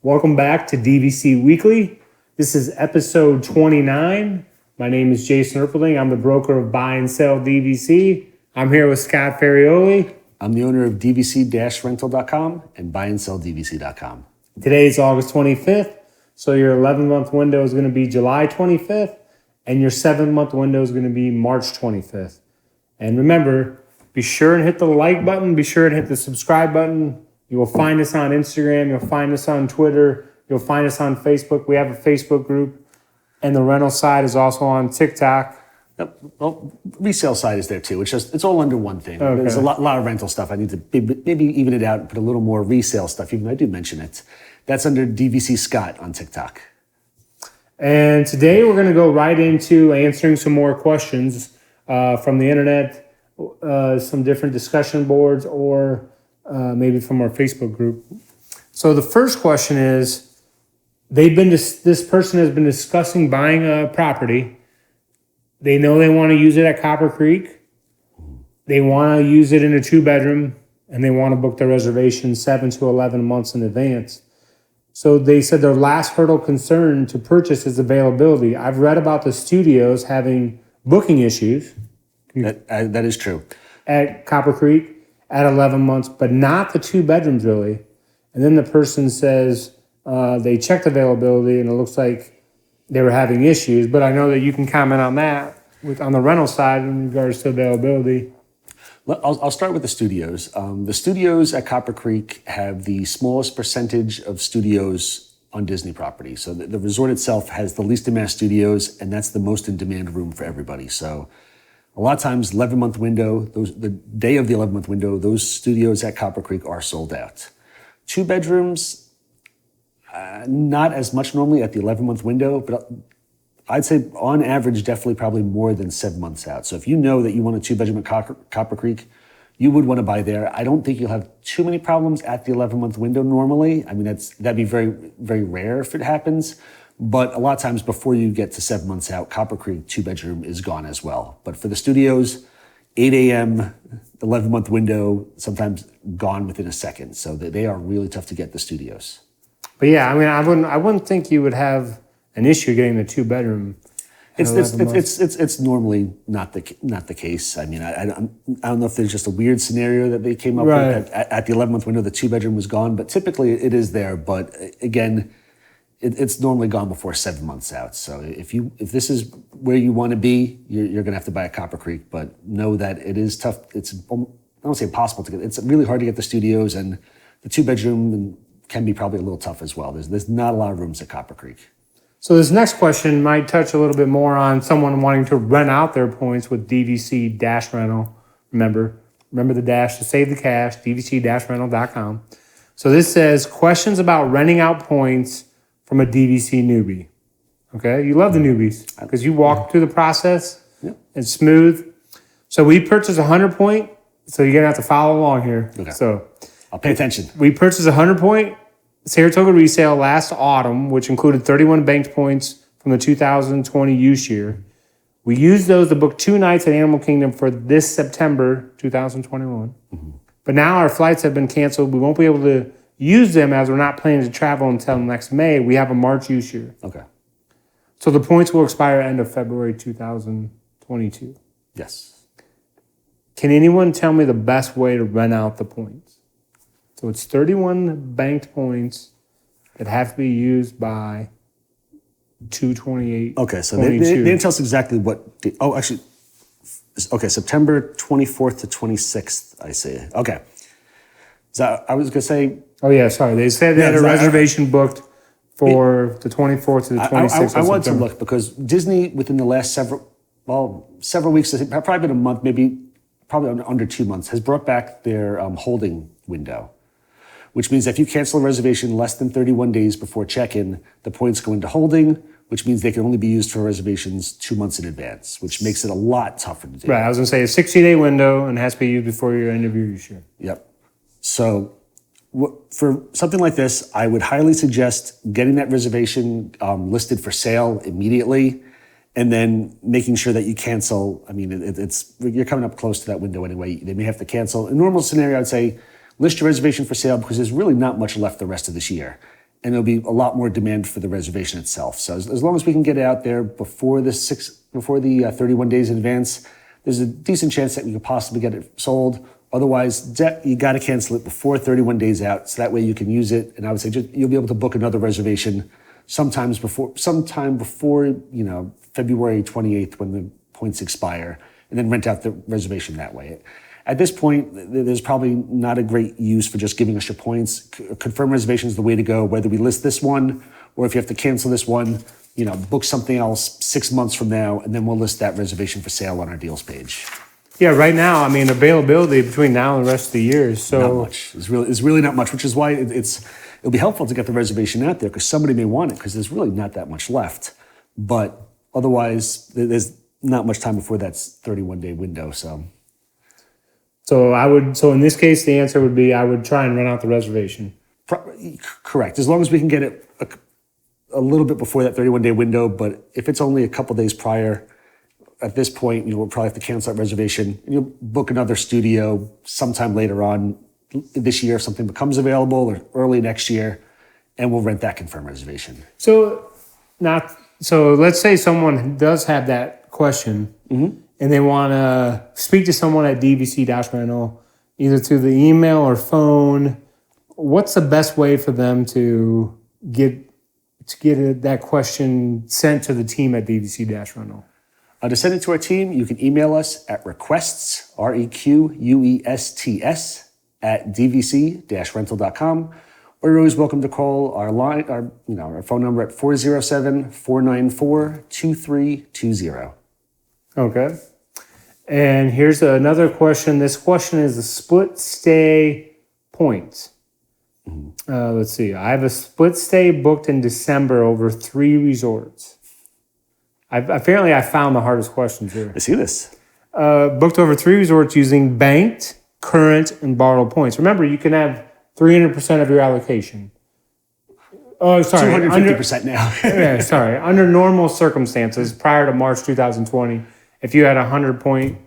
Welcome back to DVC Weekly. This is episode 29. My name is Jason Erpelding. I'm the broker of Buy and Sell DVC. I'm here with Scott Ferrioli. I'm the owner of DVC-Rental.com and BuyandSellDVC.com. Today is August 25th, so your 11-month window is going to be July 25th, and your 7-month window is going to be March 25th. And remember, be sure and hit the like button. Be sure and hit the subscribe button. You will find us on Instagram. You'll find us on Twitter. You'll find us on Facebook. We have a Facebook group. And the rental side is also on TikTok. Well, resale side is there too. It's all under one thing. Okay. There's a lot of rental stuff. I need to maybe even it out and put a little more resale stuff, even though I do mention it. That's under DVC Scott on TikTok. And today we're going to go right into answering some more questions from the internet, some different discussion boards, or maybe from our Facebook group. So the first question is, this person has been discussing buying a property. They know they want to use it at Copper Creek. They want to use it in a 2-bedroom, and they want to book their reservation 7 to 11 months in advance. So they said their last hurdle concern to purchase is availability. I've read about the studios having booking issues. That is true. At Copper Creek at 11 months, but not the 2 bedrooms really. And then the person says they checked availability and it looks like they were having issues. But I know that you can comment on that on the rental side in regards to availability. Well, I'll start with the studios. The studios at Copper Creek have the smallest percentage of studios on Disney property. So the resort itself has the least amount of studios, and that's the most in demand room for everybody. So a lot of times, 11-month window, the day of the 11-month window, those studios at Copper Creek are sold out. 2 bedrooms, not as much normally at the 11-month window, but I'd say on average, definitely probably more than 7 months out. So if you know that you want a 2-bedroom at Copper Creek, you would want to buy there. I don't think you'll have too many problems at the 11-month window normally. I mean, that'd be very, very rare if it happens. But a lot of times before you get to 7 months out, Copper Creek 2-bedroom is gone as well. But for the studios, 8 a.m., 11-month window, sometimes gone within a second. So they are really tough to get, the studios. But yeah, I mean, I wouldn't think you would have an issue getting the 2-bedroom. It's normally not the case. I mean, I don't know if there's just a weird scenario that they came up with at the 11-month window, the 2-bedroom was gone. But typically it is there. But again, it's normally gone before 7 months out. So if this is where you want to be, you're going to have to buy a Copper Creek. But know that it is tough. It's, I don't say impossible to get. It's really hard to get the studios, and the 2-bedroom can be probably a little tough as well. There's not a lot of rooms at Copper Creek. So this next question might touch a little bit more on someone wanting to rent out their points with DVC-Rental. Remember the dash to save the cash, DVC-Rental.com. So this says, questions about renting out points from a DVC newbie. Okay, you love the newbies because you walk through the process. Yep. It's smooth. So we purchased 100 point. So you're gonna have to follow along here. Okay. So I'll pay attention. We purchased 100 point Saratoga resale last autumn, which included 31 banked points from the 2020 use year. We used those to book 2 nights at Animal Kingdom for this September 2021. Mm-hmm. But now our flights have been canceled. We won't be able to use them as we're not planning to travel until next May. We have a March use year. Okay. So the points will expire end of February 2022. Yes. Can anyone tell me the best way to rent out the points? So it's 31 banked points that have to be used by 2/28. Okay, so they didn't tell us exactly what. September 24th to 26th, I see. Okay. So I was going to say. Oh, yeah, sorry. They said they had a reservation booked for the 24th to the 26th. I wanted to look because Disney, within the last several weeks, probably been a month, probably under 2 months, has brought back their holding window, which means if you cancel a reservation less than 31 days before check-in, the points go into holding, which means they can only be used for reservations 2 months in advance, which makes it a lot tougher to do. Right, I was going to say a 60-day window and it has to be used before your end of your use year. Yep. So for something like this, I would highly suggest getting that reservation listed for sale immediately, and then making sure that you cancel. I mean, you're coming up close to that window anyway. They may have to cancel. In a normal scenario, I'd say list your reservation for sale because there's really not much left the rest of this year. and there'll be a lot more demand for the reservation itself. So as long as we can get it out there before the 31 days in advance, there's a decent chance that we could possibly get it sold. Otherwise, you got to cancel it before 31 days out, so that way you can use it. And I would say you'll be able to book another reservation sometime before February 28th when the points expire, and then rent out the reservation that way. At this point, there's probably not a great use for just giving us your points. Confirm reservation is the way to go, whether we list this one or if you have to cancel this one, book something else 6 months from now, and then we'll list that reservation for sale on our deals page. Yeah, right now, I mean, availability between now and the rest of the year is so... Not much. It's really not much, which is why it'll be helpful to get the reservation out there, because somebody may want it, because there's really not that much left. But otherwise, there's not much time before that 31-day window, so... So in this case, the answer would be I would try and run out the reservation. Correct. As long as we can get it a little bit before that 31-day window, but if it's only a couple days prior, at this point, we'll probably have to cancel that reservation. And you'll book another studio sometime later on this year if something becomes available, or early next year, and we'll rent that confirmed reservation. So let's say someone does have that question, and they want to speak to someone at DVC-Rental, either through the email or phone. What's the best way for them to get that question sent to the team at DVC-Rental? To send it to our team, you can email us at requests, requests, at dvc-rental.com. Or you're always welcome to call our phone number at 407-494-2320. Okay. And here's another question. This question is the split stay points. Let's see. I have a split stay booked in December over 3 resorts. Apparently, I found the hardest questions here. I see this. Booked over 3 resorts using banked, current, and borrowed points. Remember, you can have 300% of your allocation. Oh, sorry. 250% now. Yeah, sorry. Under normal circumstances, prior to March 2020, if you had a 100-point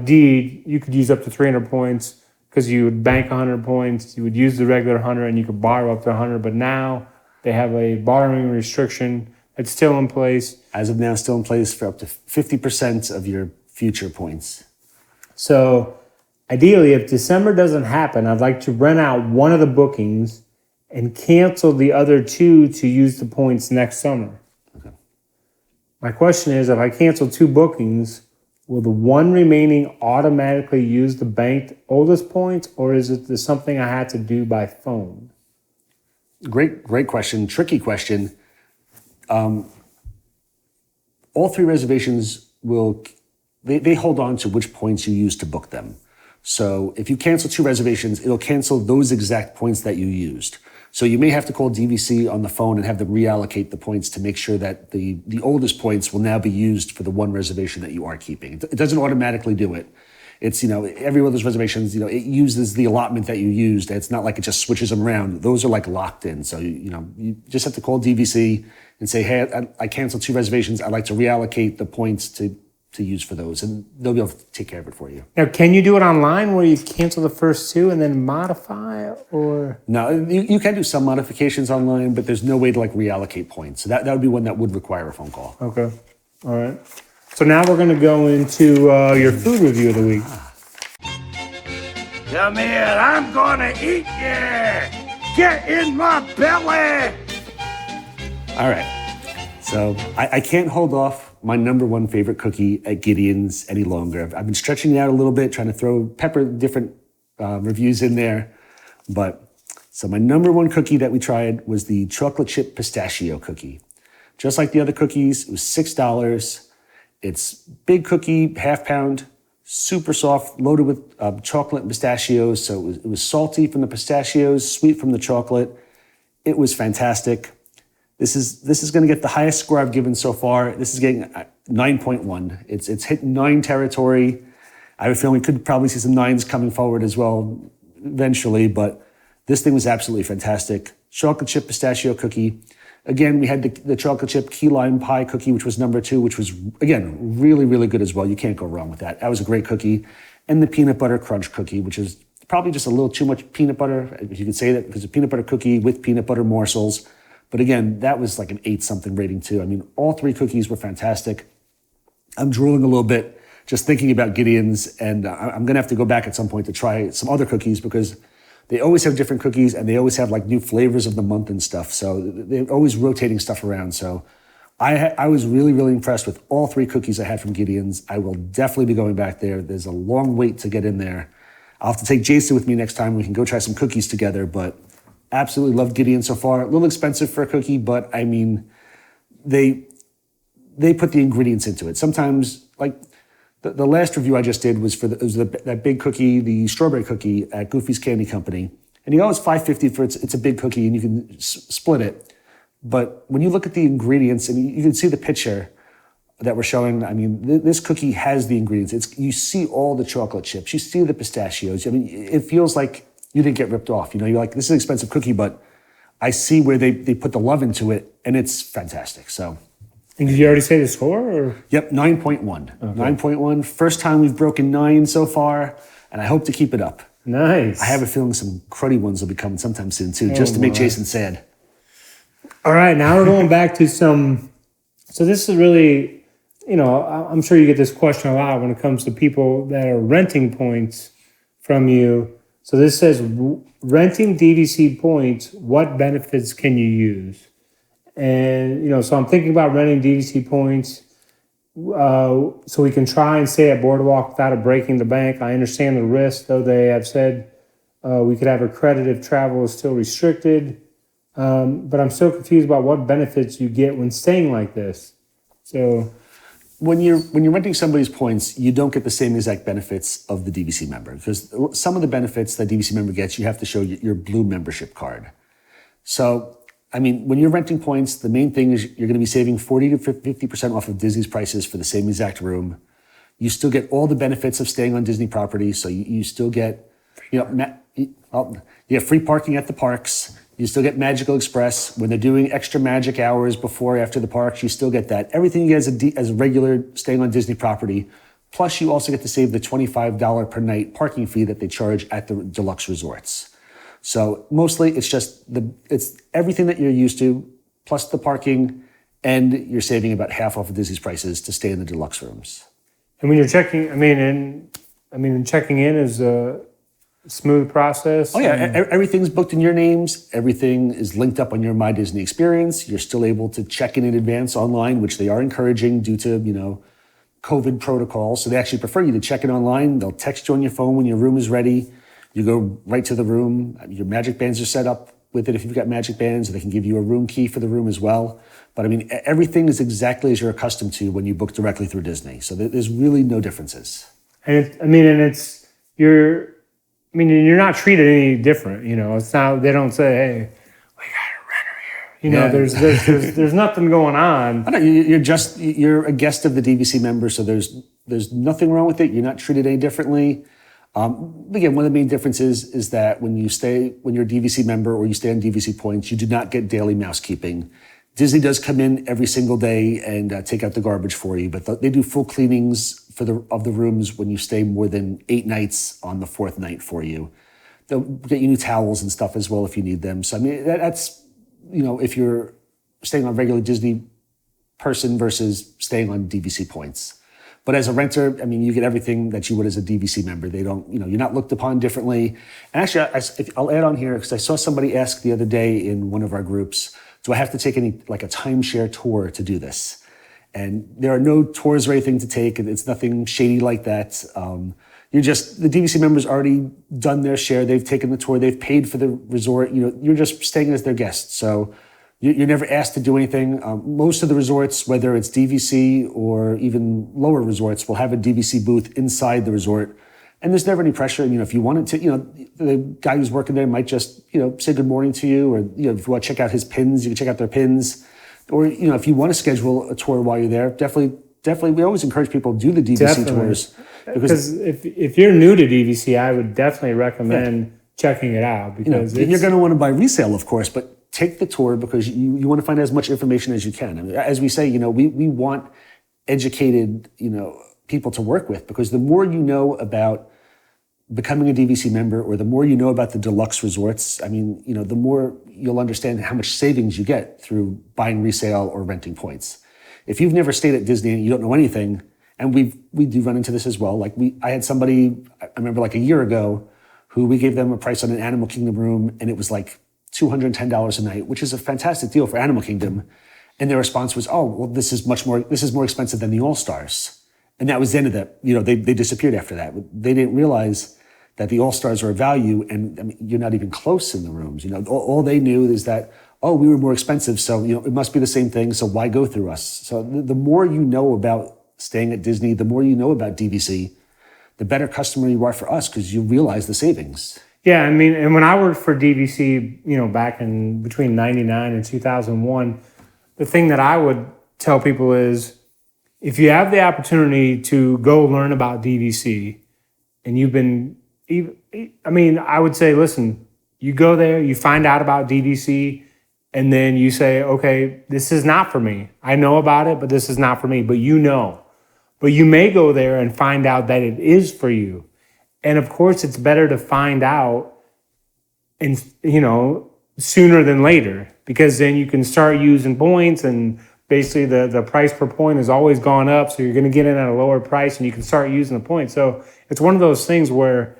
deed, you could use up to 300 points because you would bank 100 points, you would use the regular 100, and you could borrow up to 100. But now they have a borrowing restriction. It's still in place. As of now, still in place for up to 50% of your future points. So ideally, if December doesn't happen, I'd like to rent out one of the bookings and cancel the other 2 to use the points next summer. Okay. My question is, if I cancel 2 bookings, will the one remaining automatically use the banked oldest points, or is it something I had to do by phone? Great question. Tricky question. All 3 reservations they hold on to which points you use to book them. So if you cancel 2 reservations, it'll cancel those exact points that you used. So you may have to call DVC on the phone and have them reallocate the points to make sure that the oldest points will now be used for the one reservation that you are keeping. It doesn't automatically do it. It's, every one of those reservations, it uses the allotment that you used. It's not like it just switches them around. Those are like locked in. So, you just have to call DVC and say, hey, I canceled 2 reservations. I'd like to reallocate the points to use for those, and they'll be able to take care of it for you. Now, can you do it online where you cancel the first 2 and then modify, or? No, you can do some modifications online, but there's no way to reallocate points. So that would be one that would require a phone call. Okay. All right. So now we're going to go into your food review of the week. Come here, I'm gonna eat you! Get in my belly! All right. So I can't hold off my number 1 favorite cookie at Giddeon's any longer. I've been stretching it out a little bit, trying to pepper different reviews in there. So my number 1 cookie that we tried was the chocolate chip pistachio cookie. Just like the other cookies, it was $6. It's big cookie, half pound, super soft, loaded with chocolate and pistachios. So it was salty from the pistachios, sweet from the chocolate. It was fantastic. This is going to get the highest score I've given so far. This is getting 9.1. It's hit 9 territory. I have a feeling we could probably see some 9s coming forward as well eventually, but this thing was absolutely fantastic. Chocolate chip pistachio cookie. Again, we had the chocolate chip key lime pie cookie, which was number 2, which was, again, really, really good as well. You can't go wrong with that. That was a great cookie. And the peanut butter crunch cookie, which is probably just a little too much peanut butter, if you could say that, because a peanut butter cookie with peanut butter morsels. But again, that was like an 8-something rating too. I mean, all 3 cookies were fantastic. I'm drooling a little bit just thinking about Giddeon's, and I'm going to have to go back at some point to try some other cookies because they always have different cookies and they always have like new flavors of the month and stuff. So they're always rotating stuff around. So I was really, really impressed with all 3 cookies I had from Giddeon's. I will definitely be going back there. There's a long wait to get in there. I'll have to take Jason with me next time. We can go try some cookies together, but absolutely loved Giddeon so far. A little expensive for a cookie, but I mean, they put the ingredients into it. Sometimes, like the last review I just did was for that big cookie, the strawberry cookie at Goofy's Candy Company. And it's $5.50 for it's a big cookie and you can split it. But when you look at the ingredients and you can see the picture that we're showing, I mean, this cookie has the ingredients. You see all the chocolate chips, you see the pistachios. I mean, it feels like you didn't get ripped off. You're like, this is an expensive cookie, but I see where they put the love into it, and it's fantastic. So, and did you already say the score? Or? Yep, 9.1. Okay. 9.1. First time we've broken 9 so far, and I hope to keep it up. Nice. I have a feeling some cruddy ones will be coming sometime soon too, just to make Jason sad. All right, now we're going back to some. So this is really, I'm sure you get this question a lot when it comes to people that are renting points from you. So this says, renting DVC points, what benefits can you use? And, so I'm thinking about renting DVC points so we can try and stay at Boardwalk without breaking the bank. I understand the risk, though they have said we could have a credit if travel is still restricted. But I'm so confused about what benefits you get when staying like this. So when you're renting somebody's points, you don't get the same exact benefits of the DVC member, because some of the benefits that DVC member gets, you have to show your blue membership card. So, I mean, when you're renting points, the main thing is you're going to be saving 40 to 50% off of Disney's prices for the same exact room. You still get all the benefits of staying on Disney property. So you still get, you have free parking at the parks. You still get Magical Express. When they're doing extra magic hours before or after the parks, you still get that. Everything you get as a regular staying on Disney property. Plus, you also get to save the $25 per night parking fee that they charge at the deluxe resorts. So mostly it's everything that you're used to, plus the parking, and you're saving about half off of Disney's prices to stay in the deluxe rooms. And when you're checking, checking in is a smooth process. Oh yeah, everything's booked in your names. Everything is linked up on your My Disney experience. You're still able to check in advance online, which they are encouraging due to COVID protocols. So they actually prefer you to check in online. They'll text you on your phone when your room is ready. You go right to the room. Your magic bands are set up with it. If you've got magic bands, they can give you a room key for the room as well. But everything is exactly as you're accustomed to when you book directly through Disney. So there's really no differences. And you're not treated any different. It's not. They don't say, "Hey, we got a renter here." There's nothing going on. I know, you're a guest of the DVC member, so there's nothing wrong with it. You're not treated any differently. Again, one of the main differences is that when you're a DVC member or you stay on DVC points, you do not get daily mousekeeping. Disney does come in every single day and take out the garbage for you, but they do full cleanings of the rooms when you stay more than 8 nights on the 4th night for you. They'll get you new towels and stuff as well if you need them. So that's if you're staying on regular Disney person versus staying on DVC points. But as a renter, you get everything that you would as a DVC member. They don't, you're not looked upon differently. And actually, I'll add on here because I saw somebody ask the other day in one of our groups, do I have to take a timeshare tour to do this? And there are no tours or anything to take. It's nothing shady like that. The DVC members already done their share. They've taken the tour. They've paid for the resort. You're just staying as their guest. So you're never asked to do anything. Most of the resorts, whether it's DVC or even lower resorts, will have a DVC booth inside the resort. And there's never any pressure. If you wanted to, the guy who's working there might just, say good morning to you, or, if you want to check out his pins, you can check out their pins. Or, if you want to schedule a tour while you're there, definitely, we always encourage people to do the DVC tours. Because if you're new to DVC, I would definitely recommend checking it out. Because you're going to want to buy resale, of course, but take the tour because you want to find as much information as you can. As we say, we want educated, people to work with, because the more you know about becoming a DVC member, or the more you know about the deluxe resorts, I mean, the more you'll understand how much savings you get through buying resale or renting points. If you've never stayed at Disney and you don't know anything, and we do run into this as well. Like I had somebody, I remember like a year ago, who we gave them a price on an Animal Kingdom room, and it was like $210 a night, which is a fantastic deal for Animal Kingdom. And their response was, "Oh, well, this is more expensive than the All-Stars." And that was the end of that. They disappeared after that. They didn't realize that the All-Stars are a value, and I mean, you're not even close in the rooms. All they knew is that, oh, we were more expensive, so it must be the same thing. So why go through us? So the more you know about staying at Disney, the more you know about DVC, the better customer you are for us, because you realize the savings. Yeah, I mean, and when I worked for DVC, back in between 99 and 2001, the thing that I would tell people is, if you have the opportunity to go learn about DVC, and I would say, listen, you go there, you find out about DVC, and then you say, okay, this is not for me. I know about it, but this is not for me. But But you may go there and find out that it is for you. And of course, it's better to find out sooner than later, because then you can start using points, and basically the price per point has always gone up. So you're going to get in at a lower price and you can start using the points. So it's one of those things where,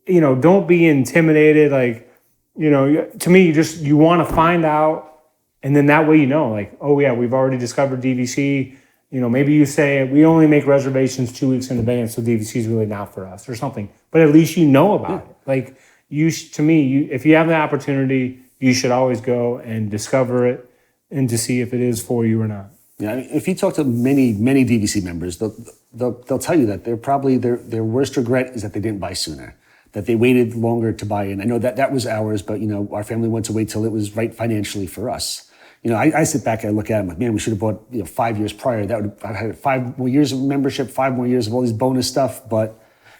don't be intimidated. Like, to me, you want to find out, and then that way, like, oh yeah, we've already discovered DVC. Maybe you say we only make reservations 2 weeks in advance, so DVC is really not for us or something. But at least you know about it. Like, if you have the opportunity, you should always go and discover it and to see if it is for you or not. Yeah, if you talk to many DVC members, they'll tell you that their worst regret is that they didn't buy sooner, that they waited longer to buy in. I know that was ours, but our family wanted to wait till it was right financially for us. I sit back and I look at it, I'm like, man, we should have bought 5 years prior. I had 5 more years of membership, 5 more years of all these bonus stuff. But,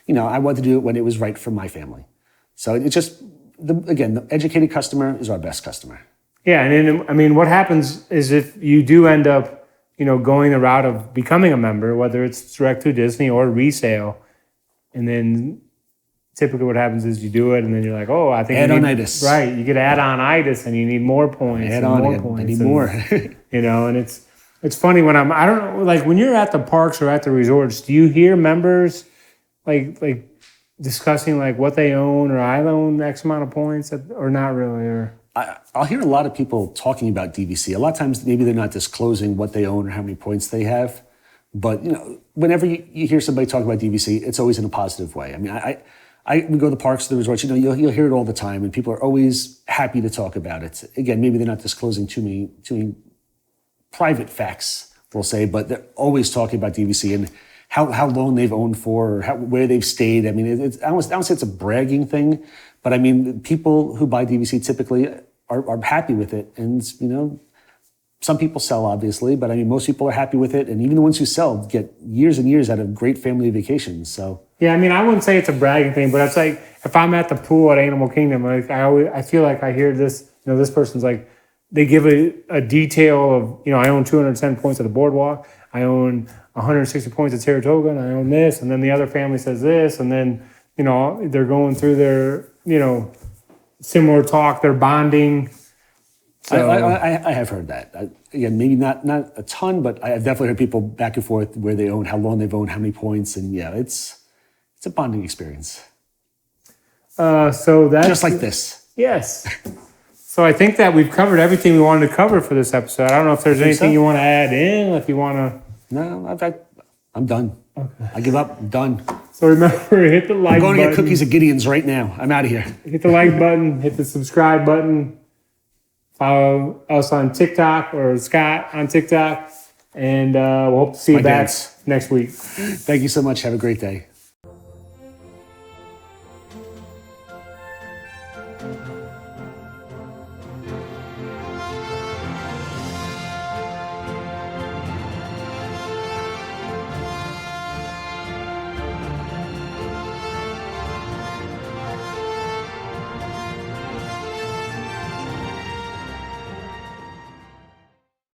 I wanted to do it when it was right for my family. So it's just, the educated customer is our best customer. Yeah, and then, what happens is if you do end up, going the route of becoming a member, whether it's direct through Disney or resale, and then typically what happens is you do it, and then you're like, oh, I think add-on-itis. Right, you get add-on-itis, and you need more points. I need more. And it's funny when I don't know, like when you're at the parks or at the resorts, do you hear members like discussing like what they own, or I own X amount of points, or not really, or? I'll hear a lot of people talking about DVC. A lot of times, maybe they're not disclosing what they own or how many points they have. But whenever you hear somebody talk about DVC, it's always in a positive way. I mean, we go to the parks, the resorts. You'll hear it all the time, and people are always happy to talk about it. Again, maybe they're not disclosing too many private facts, we'll say, but they're always talking about DVC and how long they've owned for, or where they've stayed. I mean, I don't say it's a bragging thing, but I mean, people who buy DVC typically are happy with it. And, some people sell, obviously, but I mean, most people are happy with it. And even the ones who sell get years and years out of great family vacations. So yeah, I mean, I wouldn't say it's a bragging thing, but it's like if I'm at the pool at Animal Kingdom, like I feel like I hear this, this person's like, they give a detail of, I own 210 points at the boardwalk, I own 160 points at Saratoga, and I own this, and then the other family says this, and then, they're going through their, similar talk, they're bonding. So, I have heard that. Again, maybe not a ton, but I've definitely heard people back and forth where they own, how long they've owned, how many points, and yeah, it's a bonding experience. So that's just like this. Yes. So I think that we've covered everything we wanted to cover for this episode. I don't know if there's anything you want to add in, if you want to. No, I'm done. Okay. I give up. I'm done. So remember, hit the like button. I'm going to get cookies at Gideon's right now. I'm out of here. Hit the like button. Hit the subscribe button. Follow us on TikTok, or Scott on TikTok. And we'll hope to see you back next week. Thank you so much. Have a great day.